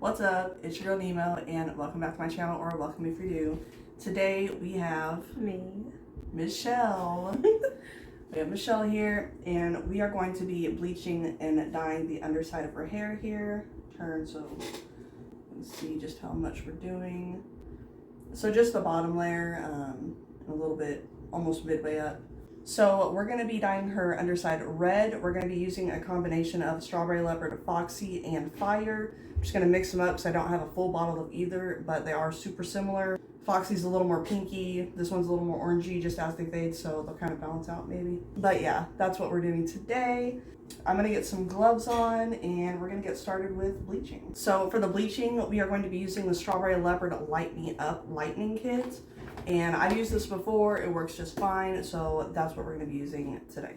What's up? It's your girl Nemo, and welcome back to my channel, or welcome if you're new. Today we have me, Michelle. We have Michelle here, and we are going to be bleaching and dyeing the underside of her hair here. Turn so you can see just how much we're doing. So just the bottom layer, a little bit, almost midway up. So we're going to be dyeing her underside red. We're going to be using a combination of Strawberry Leopard, Foxy, and Fire. I'm just going to mix them up because I don't have a full bottle of either, but they are super similar. Foxy's a little more pinky. This one's a little more orangey just as they fade, so they'll kind of balance out maybe. But yeah, that's what we're doing today. I'm going to get some gloves on and we're going to get started with bleaching. So for the bleaching, we are going to be using the Strawberry Leopard Light Me Up Lightning Kit. And I've used this before, it works just fine, so that's what we're going to be using today.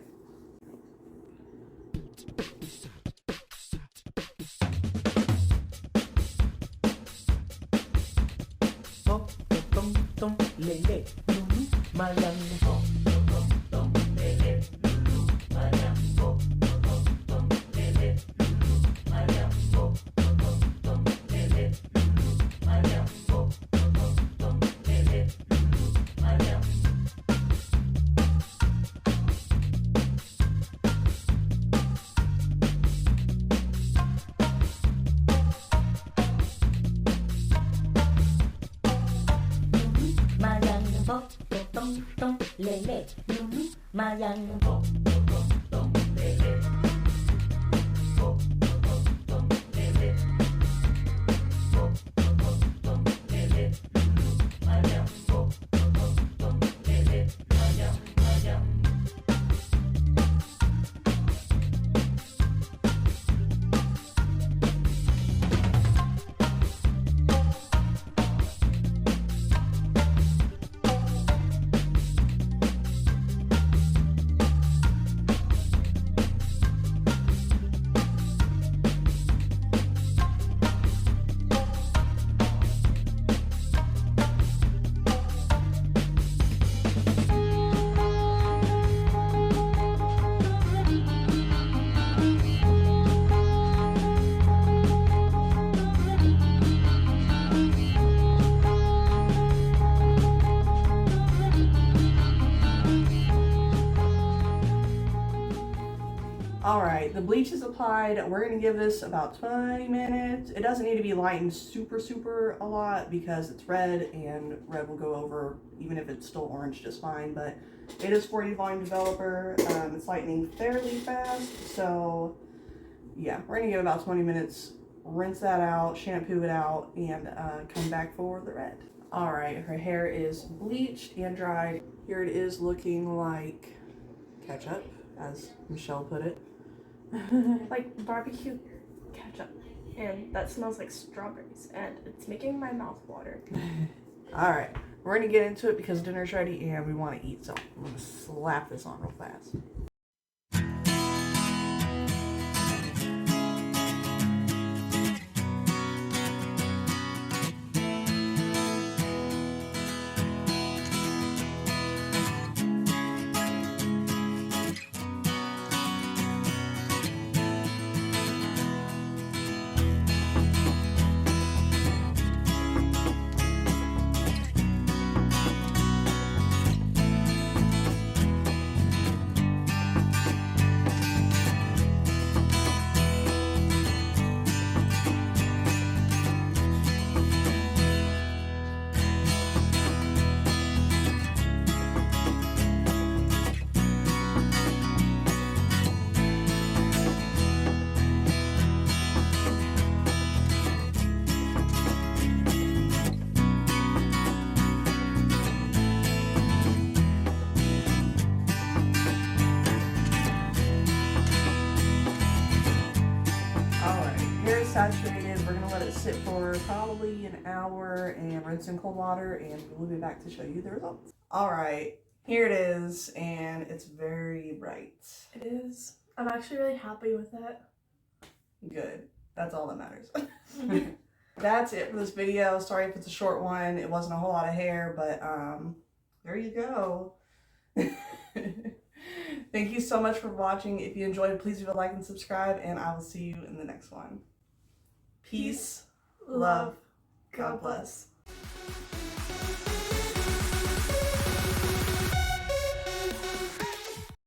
Alright, the bleach is applied. We're going to give this about 20 minutes. It doesn't need to be lightened super a lot because it's red, and red will go over even if it's still orange just fine. But it is 40 volume developer. It's lightening fairly fast. So yeah, we're going to give about 20 minutes. Rinse that out, shampoo it out, and come back for the red. Alright, her hair is bleached and dried. Here it is looking like ketchup, as Michelle put it. like barbecue ketchup, and that smells like strawberries, and it's making my mouth water. Alright, we're gonna get into it because dinner's ready and we want to eat, so I'm gonna slap this on real fast. Saturated. We're gonna let it sit for probably an hour and rinse in cold water, and we'll be back to show you the results. All right, here it is, and it's very bright. It is. I'm actually really happy with it. Good. That's all that matters. That's it for this video. Sorry if it's a short one. It wasn't a whole lot of hair, but there you go. Thank you so much for watching. If you enjoyed, please leave a like and subscribe, and I will see you in the next one. Peace. love. God bless.